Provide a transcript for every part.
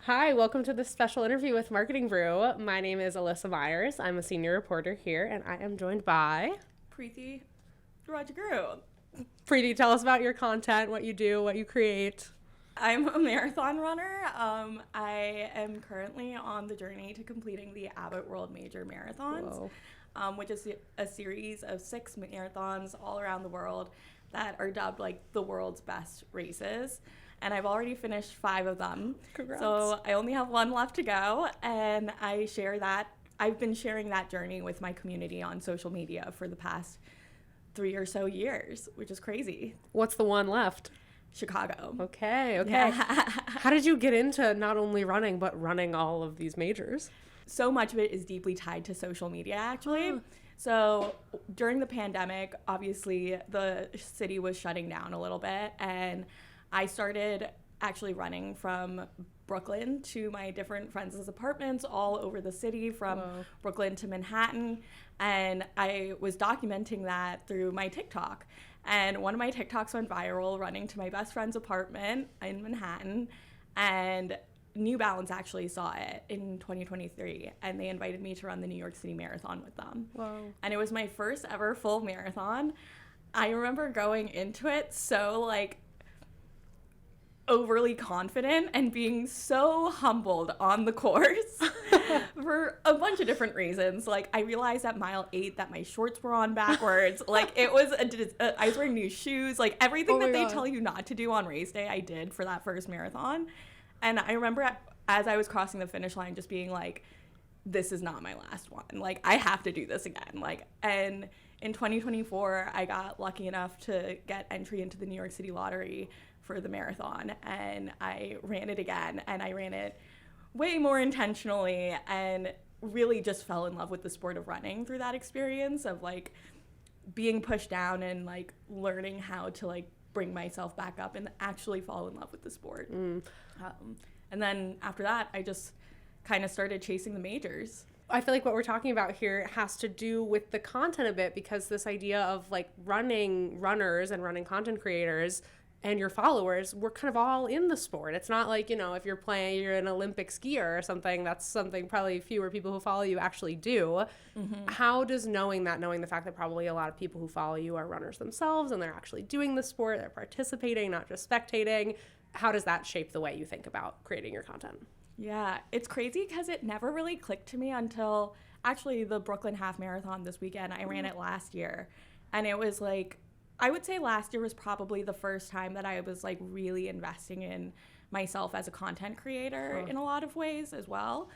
Hi, welcome to this special interview with Marketing Brew. My name is Alyssa Meyers. I'm a senior reporter here, and I am joined by Preethi Rajaguru. Preethi. Tell us about your content, what you do, what you create. I'm a marathon runner. I am currently on the journey to completing the Abbott World Major Marathons, which is a series of 6 marathons all around the world that are dubbed like the world's best races. And I've already finished 5 of them. Congrats. So I only have 1 left to go, and I've been sharing that journey with my community on social media for the past 3 or so years, which is crazy. What's the one left? Chicago. Okay. Yeah. How did you get into not only running, but running all of these majors? So much of it is deeply tied to social media, actually. So during the pandemic, obviously the city was shutting down a little bit, and I started actually running from Brooklyn to my different friends' apartments all over the city, from Brooklyn to Manhattan. And I was documenting that through my TikTok. And one of my TikToks went viral running to my best friend's apartment in Manhattan. And New Balance actually saw it in 2023, and they invited me to run the New York City Marathon with them. Whoa. And it was my first ever full marathon. I remember going into it so overly confident and being so humbled on the course for a bunch of different reasons. I realized at mile 8 that my shorts were on backwards. It was I was wearing new shoes. Everything that they tell you not to do on race day, I did for that first marathon. And I remember as I was crossing the finish line just being like, this is not my last one. I have to do this again. And in 2024, I got lucky enough to get entry into the New York City lottery for the marathon, and I ran it again, and I ran it way more intentionally and really just fell in love with the sport of running through that experience of being pushed down and learning how to bring myself back up and actually fall in love with the sport. And then after that, I just kind of started chasing the majors. I feel like what we're talking about here has to do with the content a bit, because this idea of running runners and running content creators and your followers, we're kind of all in the sport. It's not if you're an Olympic skier or something, that's something probably fewer people who follow you actually do. Mm-hmm. How does knowing the fact that probably a lot of people who follow you are runners themselves and they're actually doing the sport, they're participating, not just spectating, how does that shape the way you think about creating your content? Yeah, it's crazy because it never really clicked to me until actually the Brooklyn Half Marathon this weekend. I ran it last year, and it was I would say last year was probably the first time that I was really investing in myself as a content creator in a lot of ways as well.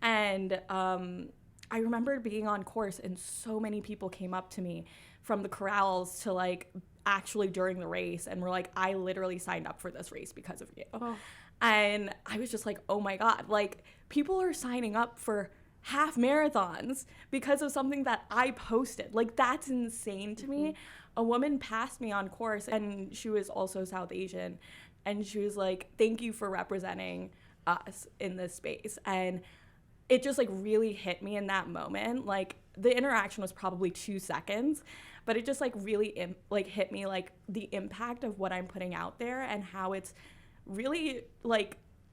And I remember being on course and so many people came up to me from the corrals to actually during the race and were I literally signed up for this race because of you. And I was just oh my God, people are signing up for half marathons because of something that I posted. That's insane to me. A woman passed me on course, and she was also South Asian, and she was thank you for representing us in this space. And it just really hit me in that moment. The interaction was probably 2 seconds, but it just really hit me the impact of what I'm putting out there and how it's really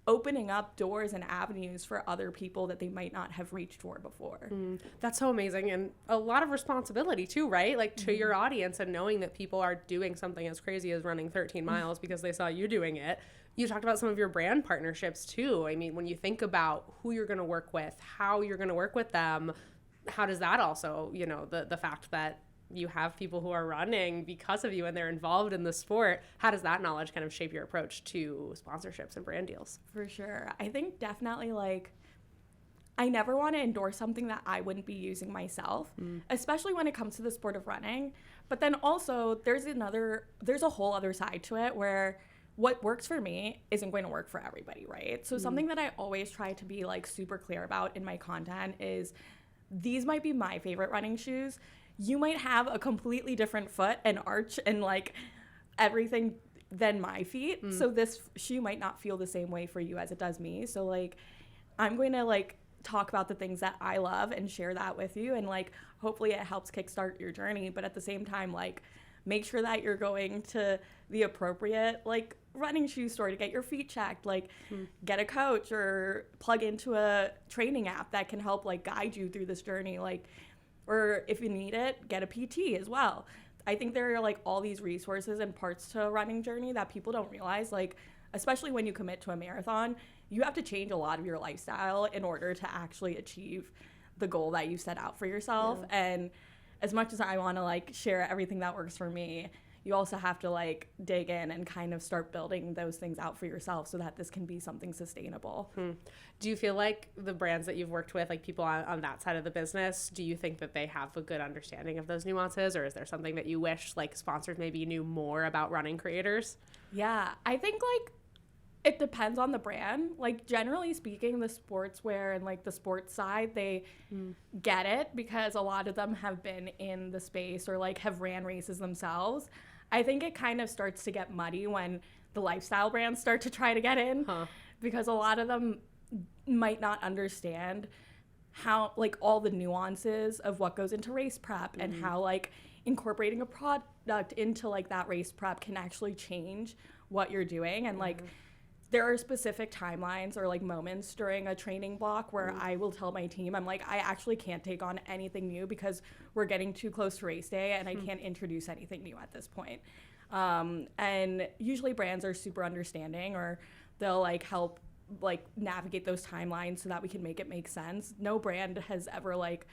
opening up doors and avenues for other people that they might not have reached for before. That's so amazing, and a lot of responsibility too, right? To your audience, and knowing that people are doing something as crazy as running 13 miles because they saw you doing it. You talked about some of your brand partnerships too. I mean, when you think about who you're going to work with, how you're going to work with them, how does that also, the fact that you have people who are running because of you and they're involved in the sport, how does that knowledge kind of shape your approach to sponsorships and brand deals? For sure. I think definitely I never want to endorse something that I wouldn't be using myself, especially when it comes to the sport of running. But then also there's a whole other side to it where what works for me isn't going to work for everybody, right? So something that I always try to be super clear about in my content is these might be my favorite running shoes. You might have a completely different foot and arch and everything than my feet. So this shoe might not feel the same way for you as it does me. So I'm going to talk about the things that I love and share that with you. And hopefully it helps kickstart your journey. But at the same time, make sure that you're going to the appropriate like running shoe store to get your feet checked, like get a coach or plug into a training app that can help like guide you through this journey, like, or if you need it, get a PT as well. I think there are like all these resources and parts to a running journey that people don't realize, like especially when you commit to a marathon, you have to change a lot of your lifestyle in order to actually achieve the goal that you set out for yourself. And as much as I want to like share everything that works for me, you also have to like dig in and kind of start building those things out for yourself so that this can be something sustainable. Do you feel like the brands that you've worked with, like people on that side of the business, do you think that they have a good understanding of those nuances, or is there something that you wish like sponsors maybe knew more about running creators? Yeah, I think like it depends on the brand. Like generally speaking, the sportswear and like the sports side, they get it because a lot of them have been in the space or like have ran races themselves. I think it kind of starts to get muddy when the lifestyle brands start to try to get in because a lot of them might not understand how like all the nuances of what goes into race prep and how like incorporating a product into like that race prep can actually change what you're doing. And like there are specific timelines or like moments during a training block where I will tell my team, I'm like, I actually can't take on anything new because we're getting too close to race day and I can't introduce anything new at this point. And usually brands are super understanding, or they'll like help like navigate those timelines so that we can make it make sense. No brand has ever like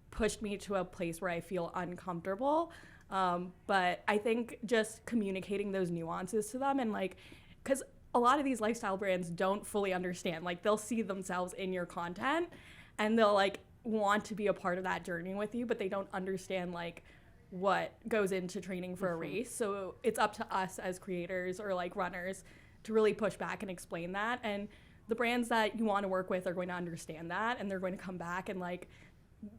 pushed me to a place where I feel uncomfortable. But I think just communicating those nuances to them, and like, because a lot of these lifestyle brands don't fully understand, like they'll see themselves in your content and they'll like want to be a part of that journey with you, but they don't understand like what goes into training for a race. So it's up to us as creators or like runners to really push back and explain that. And the brands that you want to work with are going to understand that, and they're going to come back and like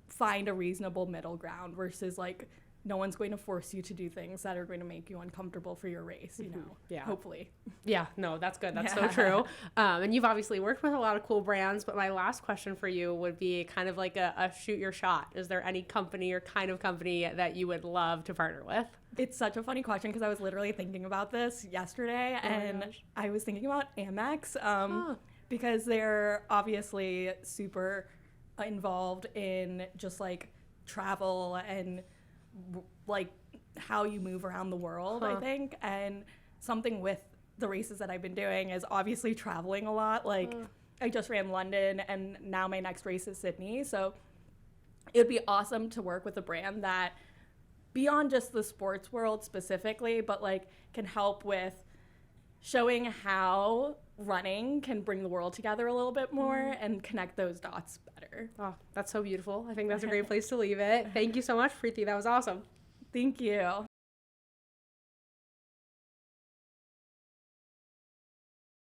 find a reasonable middle ground versus like no one's going to force you to do things that are going to make you uncomfortable for your race, you know, hopefully. Yeah, no, that's good. That's so true. And you've obviously worked with a lot of cool brands, but my last question for you would be kind of like a shoot your shot. Is there any company or kind of company that you would love to partner with? It's such a funny question because I was literally thinking about this yesterday, and I was thinking about Amex because they're obviously super involved in just like travel and like how you move around the world, I think. And something with the races that I've been doing is obviously traveling a lot. Like I just ran London and now my next race is Sydney. So it would be awesome to work with a brand that beyond just the sports world specifically, but like can help with showing how running can bring the world together a little bit more and connect those dots better. Oh, that's so beautiful. I think that's a great place to leave it. Thank you so much, Preethi. That was awesome. Thank you.